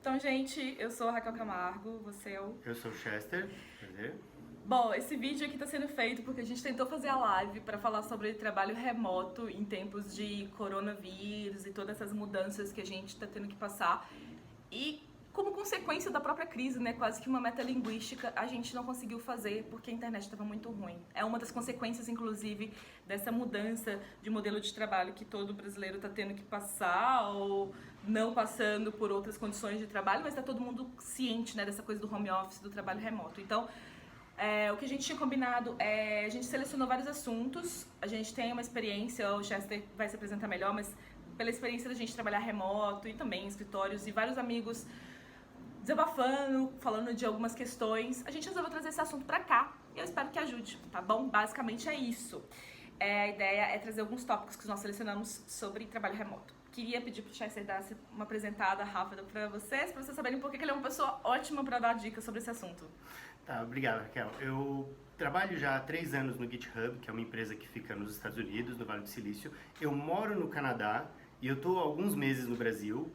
Então, gente, eu sou a Raquel Camargo, você é o... Eu sou o Chester, prazer. Bom, esse vídeo aqui está sendo feito porque a gente tentou fazer a live para falar sobre trabalho remoto em tempos de coronavírus e todas essas mudanças que a gente está tendo que passar. E como consequência da própria crise, né, quase que uma metalinguística, a gente não conseguiu fazer porque a internet estava muito ruim. É uma das consequências, inclusive, dessa mudança de modelo de trabalho que todo brasileiro está tendo que passar ou não passando por outras condições de trabalho, mas está todo mundo ciente, né, dessa coisa do home office, do trabalho remoto. Então, o que a gente tinha combinado é, a gente selecionou vários assuntos, a gente tem uma experiência, o Chester vai se apresentar melhor, mas pela experiência da gente trabalhar remoto e também em escritórios e vários amigos desabafando, falando de algumas questões, a gente resolveu trazer esse assunto pra cá e eu espero que ajude, tá bom? Basicamente é isso. A ideia é trazer alguns tópicos que nós selecionamos sobre trabalho remoto. Queria pedir pro Chester dar uma apresentada rápida pra vocês saberem por que ele é uma pessoa ótima pra dar dicas sobre esse assunto. Tá, obrigado, Raquel. Eu trabalho já há 3 anos no GitHub, que é uma empresa que fica nos Estados Unidos, no Vale do Silício. Eu moro no Canadá e eu estou há alguns meses no Brasil.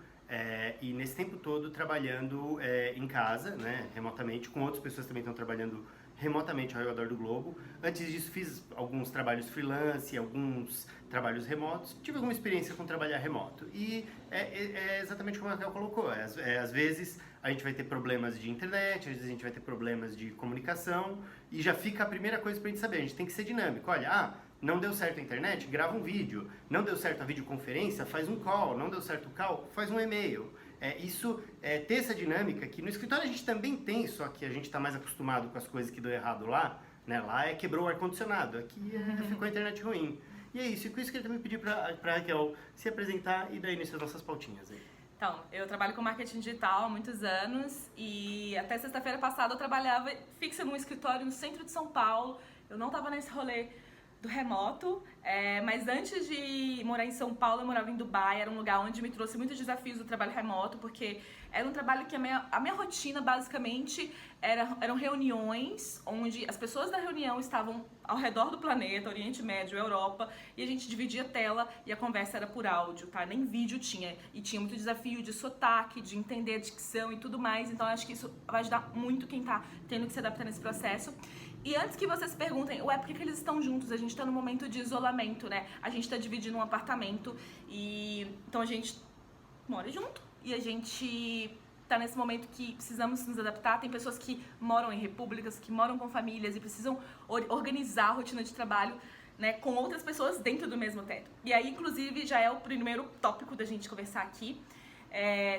E nesse tempo todo trabalhando em casa, né, remotamente, com outras pessoas que também estão trabalhando remotamente ao redor do globo. Antes disso fiz alguns trabalhos freelance, alguns trabalhos remotos, tive alguma experiência com trabalhar remoto. E é exatamente como a Raquel colocou, às vezes a gente vai ter problemas de internet, às vezes a gente vai ter problemas de comunicação, e já fica a primeira coisa pra gente saber, a gente tem que ser dinâmico. Olha, não deu certo a internet? Grava um vídeo. Não deu certo a videoconferência? Faz um call. Não deu certo o call? Faz um e-mail. Ter essa dinâmica que no escritório a gente também tem, só que a gente está mais acostumado com as coisas que deu errado lá, né? Lá quebrou o ar-condicionado, aqui ficou a internet ruim. E é isso, e com isso que eu também pedi para Raquel se apresentar e dar início às nossas pautinhas aí. Então, eu trabalho com marketing digital há muitos anos e até sexta-feira passada eu trabalhava fixa num escritório no centro de São Paulo. Eu não estava nesse rolê do remoto, mas antes de morar em São Paulo, eu morava em Dubai, era um lugar onde me trouxe muitos desafios do trabalho remoto, porque era um trabalho que a minha rotina, basicamente, eram reuniões onde as pessoas da reunião estavam ao redor do planeta, Oriente Médio, Europa, e a gente dividia a tela e a conversa era por áudio, tá? Nem vídeo tinha, e tinha muito desafio de sotaque, de entender a dicção e tudo mais, então acho que isso vai ajudar muito quem tá tendo que se adaptar nesse processo. E antes que vocês perguntem, ué, por que eles estão juntos? A gente tá num momento de isolamento, né? A gente tá dividindo um apartamento e então a gente mora junto e a gente tá nesse momento que precisamos nos adaptar. Tem pessoas que moram em repúblicas, que moram com famílias e precisam organizar a rotina de trabalho, né, com outras pessoas dentro do mesmo teto. E aí, inclusive, já é o primeiro tópico da gente conversar aqui.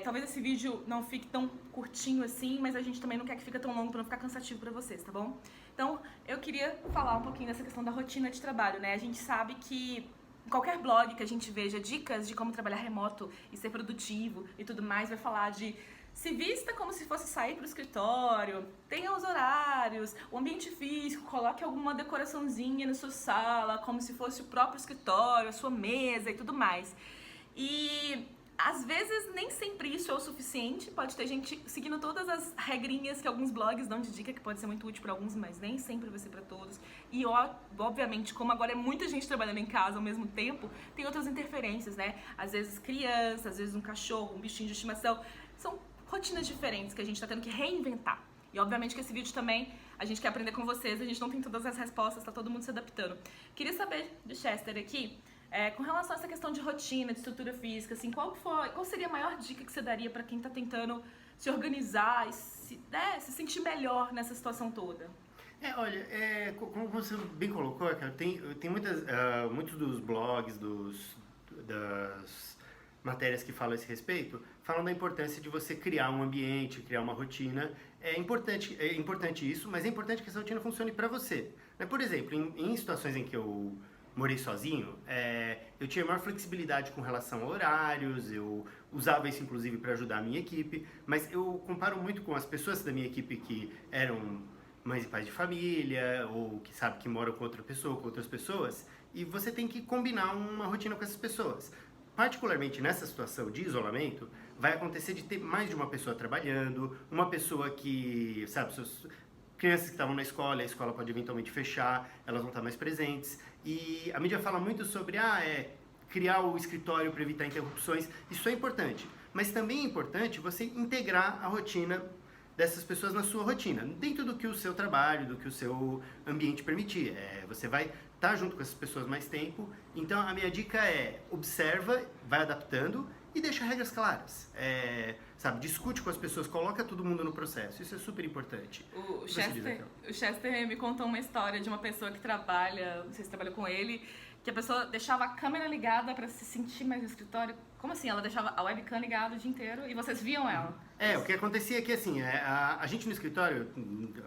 Talvez esse vídeo não fique tão curtinho assim, mas a gente também não quer que fique tão longo pra não ficar cansativo pra vocês, tá bom? Então, eu queria falar um pouquinho dessa questão da rotina de trabalho, né? A gente sabe que qualquer blog que a gente veja dicas de como trabalhar remoto e ser produtivo e tudo mais, vai falar de se vista como se fosse sair pro escritório, tenha os horários, o ambiente físico, coloque alguma decoraçãozinha na sua sala, como se fosse o próprio escritório, a sua mesa e tudo mais. E às vezes nem sempre isso é o suficiente, pode ter gente seguindo todas as regrinhas que alguns blogs dão de dica, que pode ser muito útil para alguns, mas nem sempre vai ser para todos. E obviamente, como agora é muita gente trabalhando em casa ao mesmo tempo, tem outras interferências, né? Às vezes criança, às vezes um cachorro, um bichinho de estimação, são rotinas diferentes que a gente tá tendo que reinventar. E obviamente que esse vídeo também a gente quer aprender com vocês, a gente não tem todas as respostas, tá todo mundo se adaptando. Queria saber do Chester aqui, com relação a essa questão de rotina, de estrutura física, assim, qual seria a maior dica que você daria para quem tá tentando se organizar e se sentir melhor nessa situação toda? Olha, como você bem colocou, cara, tem muitos dos blogs, das matérias que falam a esse respeito, falam da importância de você criar um ambiente, criar uma rotina. É importante isso, mas é importante que essa rotina funcione para você. Por exemplo, em situações em que eu morei sozinho, eu tinha maior flexibilidade com relação a horários, eu usava isso inclusive para ajudar a minha equipe, mas eu comparo muito com as pessoas da minha equipe que eram mães e pais de família, ou que sabe que moram com outra pessoa, com outras pessoas, e você tem que combinar uma rotina com essas pessoas. Particularmente nessa situação de isolamento, vai acontecer de ter mais de uma pessoa trabalhando, uma pessoa que, sabe, crianças que estavam na escola, a escola pode eventualmente fechar, elas vão estar mais presentes. E a mídia fala muito sobre criar o escritório para evitar interrupções. Isso é importante, Mas também é importante você integrar a rotina dessas pessoas na sua rotina, dentro do que o seu trabalho, do que o seu ambiente permitir. Você vai estar junto com essas pessoas mais tempo, então a minha dica é observa, vai adaptando e deixa regras claras. Sabe, discute com as pessoas, coloca todo mundo no processo, isso é super importante. O Chester me contou uma história de uma pessoa que trabalha, não sei se trabalha com ele, que a pessoa deixava a câmera ligada para se sentir mais no escritório. Como assim? Ela deixava a webcam ligada o dia inteiro e vocês viam ela? O que acontecia é que assim, a gente no escritório,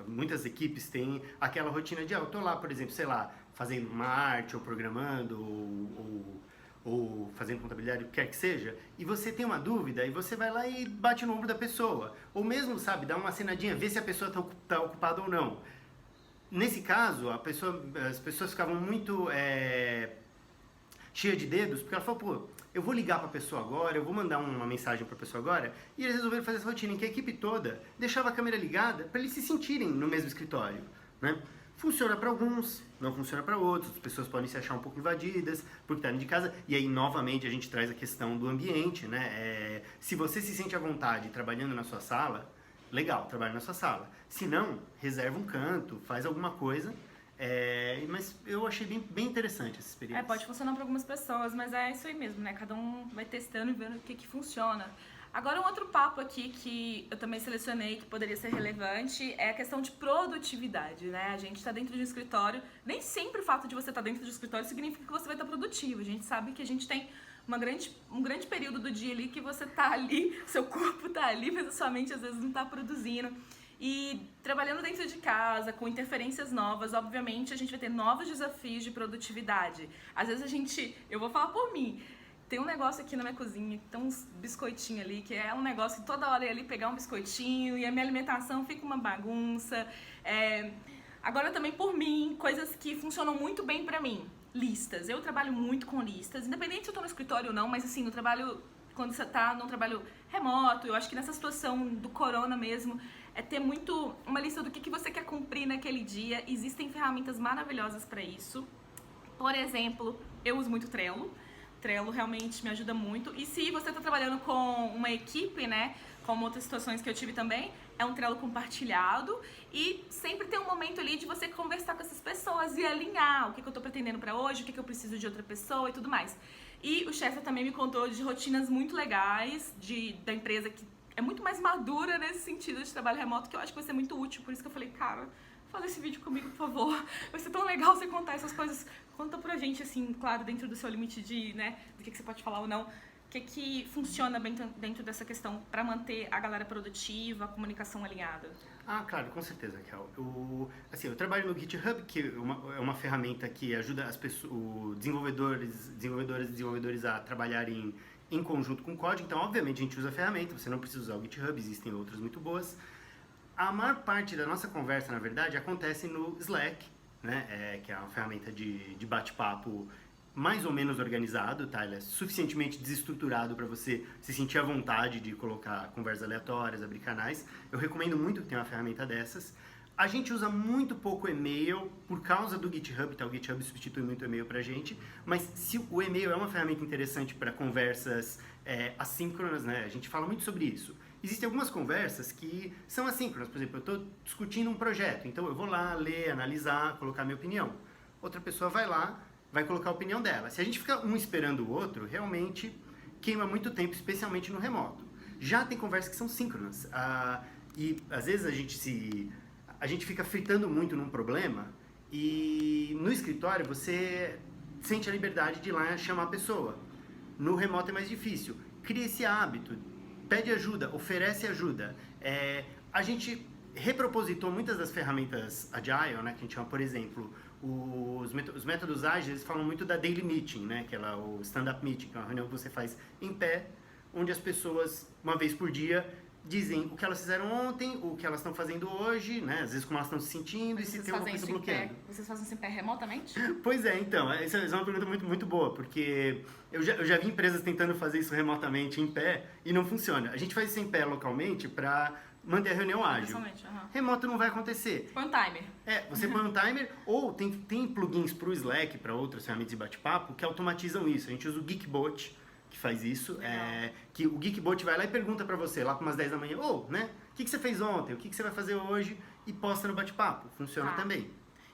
muitas equipes têm aquela rotina de, eu tô lá, por exemplo, sei lá, fazendo uma arte, ou programando, ou fazendo contabilidade, o que quer que seja, e você tem uma dúvida, e você vai lá e bate no ombro da pessoa. Ou mesmo, sabe, dá uma acenadinha, vê se a pessoa tá ocupada ou não. Nesse caso, as pessoas ficavam muito cheias de dedos, porque ela falou, pô, eu vou ligar para a pessoa agora, eu vou mandar uma mensagem para a pessoa agora, e eles resolveram fazer essa rotina em que a equipe toda deixava a câmera ligada para eles se sentirem no mesmo escritório, né? Funciona para alguns, não funciona para outros, as pessoas podem se achar um pouco invadidas porque estão de casa, e aí novamente a gente traz a questão do ambiente, né? Se você se sente à vontade trabalhando na sua sala, legal, trabalhe na sua sala. Se não, reserva um canto, faz alguma coisa. Mas eu achei bem interessante essa experiência. Pode funcionar para algumas pessoas, mas é isso aí mesmo, né? Cada um vai testando e vendo o que funciona. Agora, um outro papo aqui que eu também selecionei que poderia ser relevante é a questão de produtividade, né? A gente está dentro de um escritório, nem sempre o fato de você estar dentro de um escritório significa que você vai estar produtivo. A gente sabe que a gente tem um grande período do dia ali que você tá ali, seu corpo tá ali, mas a sua mente às vezes não tá produzindo. E trabalhando dentro de casa, com interferências novas, obviamente a gente vai ter novos desafios de produtividade. Às vezes eu vou falar por mim, tem um negócio aqui na minha cozinha, tem uns biscoitinhos ali, que é um negócio que toda hora eu ia ali pegar um biscoitinho e a minha alimentação fica uma bagunça. Agora também por mim, coisas que funcionam muito bem pra mim. Listas. Eu trabalho muito com listas, independente se eu tô no escritório ou não, mas assim, no trabalho, quando você tá num trabalho remoto, eu acho que nessa situação do corona mesmo, ter muito uma lista do que você quer cumprir naquele dia. Existem ferramentas maravilhosas para isso. Por exemplo, eu uso muito Trello. Trello realmente me ajuda muito. E se você está trabalhando com uma equipe, né, como outras situações que eu tive também, é um Trello compartilhado e sempre tem um momento ali de você conversar com essas pessoas e alinhar o que eu estou pretendendo para hoje, o que eu preciso de outra pessoa e tudo mais. E o Chester também me contou de rotinas muito legais da empresa que é muito mais madura nesse sentido de trabalho remoto, que eu acho que vai ser muito útil. Por isso que eu falei, cara, faz esse vídeo comigo, por favor. Vai ser tão legal você contar essas coisas. Conta pra gente, assim, claro, dentro do seu limite do que você pode falar ou não. O que funciona bem dentro dessa questão para manter a galera produtiva, a comunicação alinhada? Claro, com certeza, Kel. Eu trabalho no GitHub, que é uma ferramenta que ajuda as pessoas, desenvolvedores a trabalharem em conjunto com o código. Então, obviamente, a gente usa a ferramenta, você não precisa usar o GitHub, existem outras muito boas. A maior parte da nossa conversa, na verdade, acontece no Slack, né? Que é uma ferramenta de bate-papo mais ou menos organizado, tá? Ele é suficientemente desestruturado para você se sentir à vontade de colocar conversas aleatórias, abrir canais. Eu recomendo muito que tenha uma ferramenta dessas. A gente usa muito pouco e-mail por causa do GitHub, tá? O GitHub substitui muito o e-mail pra gente, mas se o e-mail é uma ferramenta interessante para conversas assíncronas, né? A gente fala muito sobre isso. Existem algumas conversas que são assíncronas, por exemplo, eu estou discutindo um projeto, então eu vou lá ler, analisar, colocar minha opinião. Outra pessoa vai lá, vai colocar a opinião dela. Se a gente fica um esperando o outro, realmente queima muito tempo, especialmente no remoto. Já tem conversas que são síncronas, e às vezes a gente fica fritando muito num problema e no escritório você sente a liberdade de ir lá chamar a pessoa. No remoto é mais difícil. Cria esse hábito, pede ajuda, oferece ajuda. A gente repropositou muitas das ferramentas Agile, né, que a gente chama, por exemplo, os métodos ágeis, eles falam muito da daily meeting, né, que é o stand-up meeting, que é uma reunião que você faz em pé, onde as pessoas, uma vez por dia, dizem o que elas fizeram ontem, o que elas estão fazendo hoje, né? Às vezes como elas estão se sentindo e se tem alguma coisa bloqueando. Vocês fazem isso em pé remotamente? Pois é, então, essa é uma pergunta muito, muito boa, porque eu já vi empresas tentando fazer isso remotamente em pé e não funciona. A gente faz isso em pé localmente para manter a reunião ágil. Remoto não vai acontecer. Põe um timer. Você põe um timer, ou tem plugins para o Slack, para outras ferramentas de bate-papo, que automatizam isso. A gente usa o Geekbot, que faz isso. Legal. Que o Geekbot vai lá e pergunta pra você, lá para umas 10 da manhã, né? O que você fez ontem? O que você vai fazer hoje? E posta no bate-papo. Funciona também.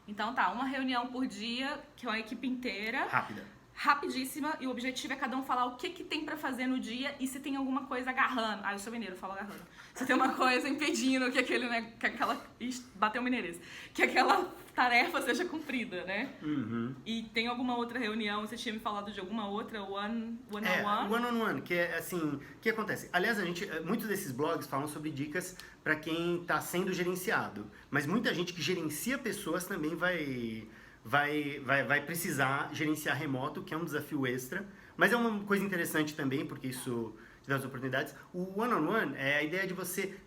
Então tá, uma reunião por dia, que é uma equipe inteira. Rápida. Rapidíssima, e o objetivo é cada um falar o que tem pra fazer no dia e se tem alguma coisa agarrando. Eu sou mineiro, eu falo agarrando. Se tem uma coisa impedindo que aquele, né, que aquela... Ixi, bateu mineirês. Que aquela tarefa seja cumprida, né? Uhum. E tem alguma outra reunião, você tinha me falado de alguma outra one-on-one? One-on-one, que é assim, o que acontece? Aliás, muitos desses blogs falam sobre dicas para quem está sendo gerenciado, mas muita gente que gerencia pessoas também vai precisar gerenciar remoto, que é um desafio extra, mas é uma coisa interessante também, porque isso te dá as oportunidades. O one-on-one é a ideia de você,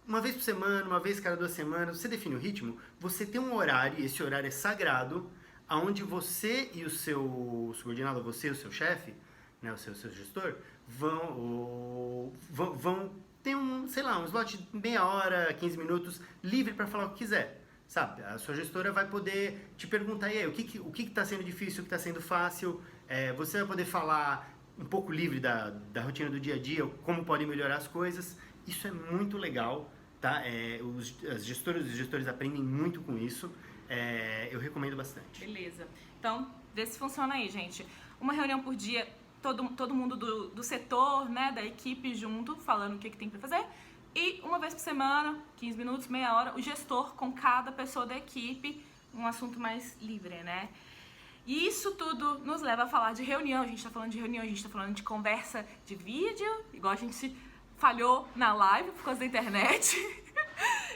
uma vez por semana, uma vez cada 2 semanas, você define o ritmo, você tem um horário, e esse horário é sagrado, onde você e o seu subordinado, você e o seu chefe, né, o seu gestor, vão ter um slot de meia hora, 15 minutos, livre para falar o que quiser. Sabe, a sua gestora vai poder te perguntar, e aí, o que está sendo difícil, o que está sendo fácil, você vai poder falar um pouco livre da rotina do dia a dia, como podem melhorar as coisas. Isso é muito legal, tá? As gestoras e os gestores aprendem muito com isso, eu recomendo bastante. Beleza. Então, vê se funciona aí, gente. Uma reunião por dia, todo mundo do setor, né, da equipe junto, falando o que tem pra fazer. E uma vez por semana, 15 minutos, meia hora, o gestor com cada pessoa da equipe, um assunto mais livre, né? E isso tudo nos leva a falar de reunião. A gente tá falando de reunião, a gente tá falando de conversa de vídeo, igual a gente falhou na live por causa da internet.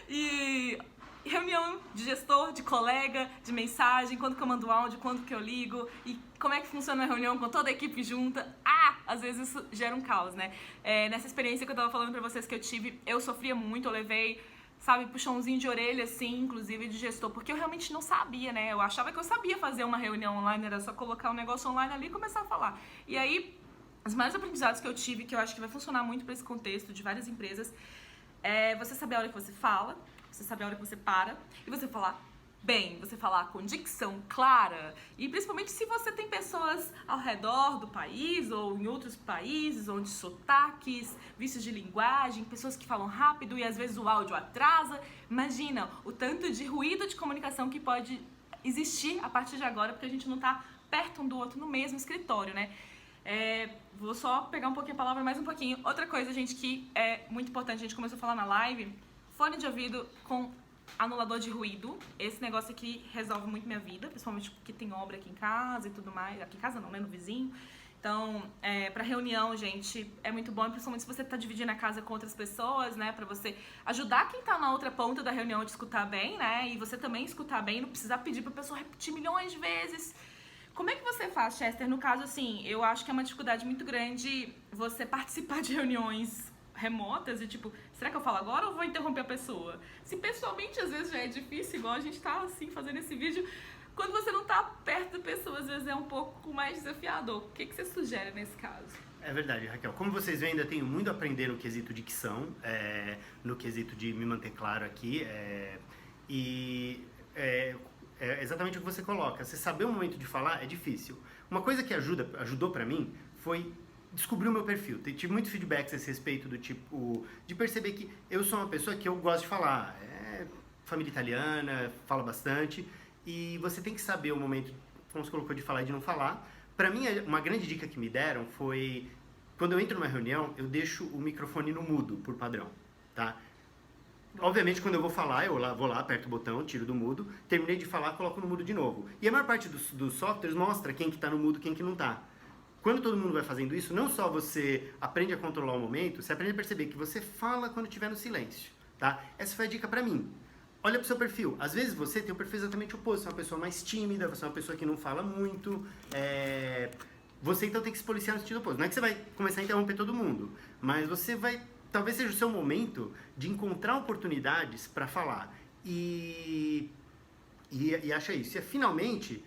E reunião de gestor, de colega, de mensagem, quando que eu mando áudio, quando que eu ligo, e como é que funciona a reunião com toda a equipe junta. Às vezes isso gera um caos, né? Nessa experiência que eu tava falando pra vocês que eu tive, eu sofria muito, eu levei, sabe, puxãozinho de orelha, assim, inclusive de gestor, porque eu realmente não sabia, né? Eu achava que eu sabia fazer uma reunião online, era só colocar um negócio online ali e começar a falar. E aí, os maiores aprendizados que eu tive, que eu acho que vai funcionar muito pra esse contexto de várias empresas, é você saber a hora que você fala, você saber a hora que você para, e você falar bem, você falar com dicção clara, e principalmente se você tem pessoas ao redor do país ou em outros países, onde sotaques, vícios de linguagem, pessoas que falam rápido e às vezes o áudio atrasa. Imagina o tanto de ruído de comunicação que pode existir a partir de agora, porque a gente não tá perto um do outro no mesmo escritório, né? Vou só pegar um pouquinho a palavra, mais um pouquinho. Outra coisa, gente, que é muito importante, a gente começou a falar na live, fone de ouvido com anulador de ruído. Esse negócio aqui resolve muito minha vida, principalmente porque tem obra aqui em casa e tudo mais. Aqui em casa não, né? No vizinho. Então, pra reunião, gente, é muito bom, principalmente se você tá dividindo a casa com outras pessoas, né? Pra você ajudar quem tá na outra ponta da reunião a te escutar bem, né? E você também escutar bem, não precisar pedir pra pessoa repetir milhões de vezes. Como é que você faz, Chester? No caso, assim, eu acho que é uma dificuldade muito grande você participar de reuniões remotas e tipo, será que eu falo agora ou vou interromper a pessoa? Se pessoalmente às vezes já é difícil, igual a gente tá assim fazendo esse vídeo, quando você não tá perto da pessoa, às vezes é um pouco mais desafiador. O que você sugere nesse caso? É verdade, Raquel. Como vocês veem, ainda tenho muito a aprender no quesito dicção, no quesito de me manter claro aqui, é exatamente o que você coloca. Você saber o momento de falar é difícil. Uma coisa que ajudou pra mim foi descobrir o meu perfil. Tive muitos feedbacks a esse respeito, do tipo, de perceber que eu sou uma pessoa que eu gosto de falar. Família italiana, fala bastante, e você tem que saber o momento, como você colocou, de falar e de não falar. Pra mim, uma grande dica que me deram foi, quando eu entro numa reunião, eu deixo o microfone no mudo, por padrão, tá? Obviamente, quando eu vou falar, vou lá, aperto o botão, tiro do mudo, terminei de falar, coloco no mudo de novo. E a maior parte dos softwares mostra quem que tá no mudo e quem que não tá. Quando todo mundo vai fazendo isso, não só você aprende a controlar o momento, você aprende a perceber que você fala quando estiver no silêncio, tá? Essa foi a dica pra mim. Olha pro seu perfil. Às vezes você tem o perfil exatamente oposto. Você é uma pessoa mais tímida, você é uma pessoa que não fala muito. Você então tem que se policiar no sentido oposto. Não é que você vai começar a interromper todo mundo, mas você vai... Talvez seja o seu momento de encontrar oportunidades para falar. E acha isso. E finalmente,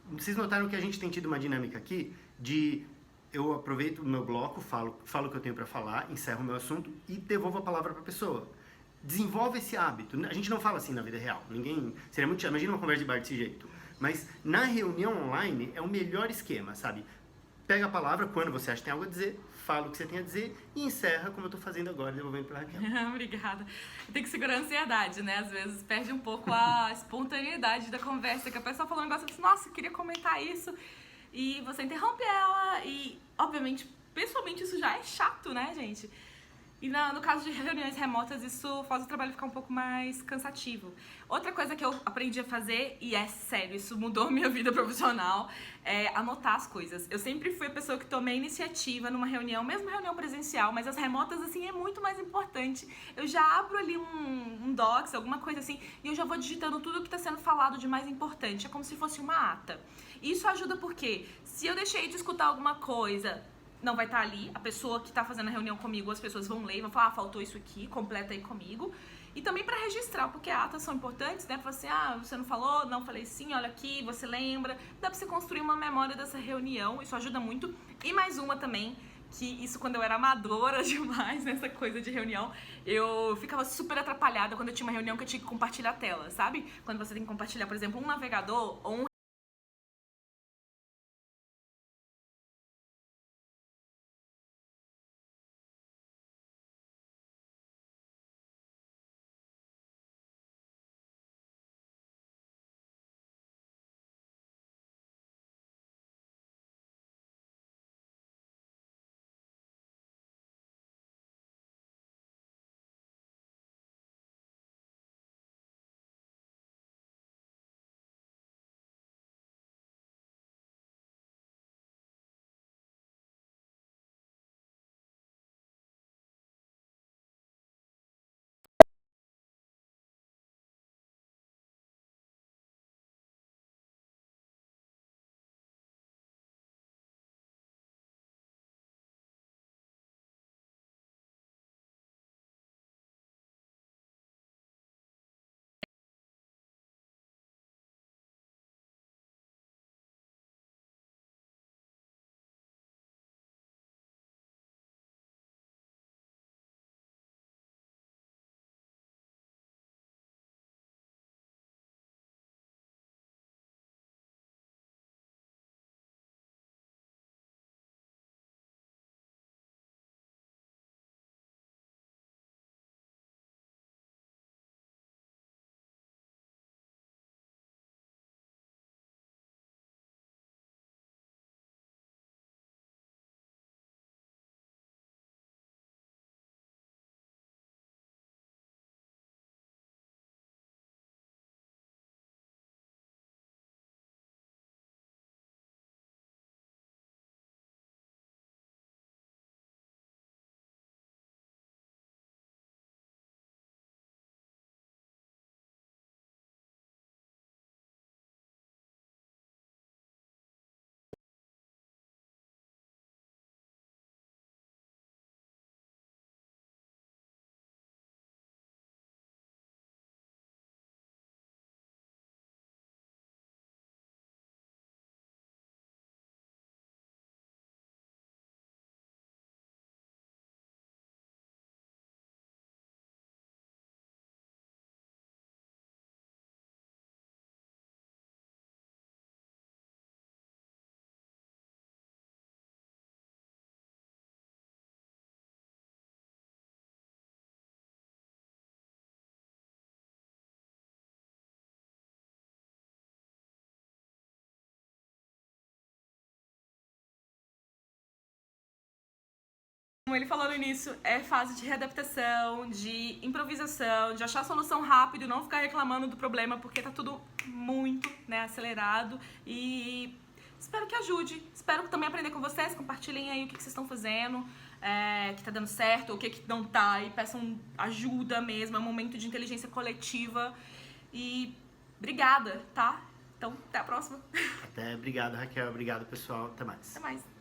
vocês notaram que a gente tem tido uma dinâmica aqui de... Eu aproveito o meu bloco, falo o que eu tenho para falar, encerro o meu assunto e devolvo a palavra para a pessoa. Desenvolve esse hábito. A gente não fala assim na vida real. Seria muito... Imagina uma conversa de bar desse jeito. Mas na reunião online é o melhor esquema, sabe? pega a palavra quando você acha que tem algo a dizer, fala o que você tem a dizer e encerra como eu tô fazendo agora, devolvendo pra Raquel. Obrigada. Tem que segurar a ansiedade, né? Às vezes perde um pouco a espontaneidade da conversa, que a pessoa falou um negócio e diz, nossa, eu queria comentar isso. E você interrompe ela e, obviamente, pessoalmente isso já é chato, né, gente? E no caso de reuniões remotas, isso faz o trabalho ficar um pouco mais cansativo. Outra coisa que eu aprendi a fazer, e é sério, isso mudou a minha vida profissional, é anotar as coisas. Eu sempre fui a pessoa que tomei iniciativa numa reunião, mesmo reunião presencial, mas as remotas, assim, é muito mais importante. Eu já abro ali um docs, alguma coisa assim, e eu já vou digitando tudo que está sendo falado de mais importante. É como se fosse uma ata. Isso ajuda porque, se eu deixei de escutar alguma coisa, não vai estar ali, a pessoa que está fazendo a reunião comigo, as pessoas vão ler e vão falar, faltou isso aqui, completa aí comigo. E também para registrar, porque atas são importantes, né? Pra você, você não falou? Não, falei sim, olha aqui, você lembra. Dá pra você construir uma memória dessa reunião, isso ajuda muito. E mais uma também, que isso quando eu era amadora demais nessa coisa de reunião, eu ficava super atrapalhada quando eu tinha uma reunião que eu tinha que compartilhar a tela, sabe? Quando você tem que compartilhar, por exemplo, um navegador ou um como ele falou no início, é fase de readaptação, de improvisação, de achar a solução rápido, não ficar reclamando do problema, porque tá tudo muito, né, acelerado. E espero que ajude. Espero também aprender com vocês, compartilhem aí o que vocês estão fazendo, que tá dando certo, o que não tá, e peçam ajuda mesmo, é um momento de inteligência coletiva. E obrigada, tá? Então, até a próxima. Obrigado, Raquel. Obrigado, pessoal. Até mais. Até mais.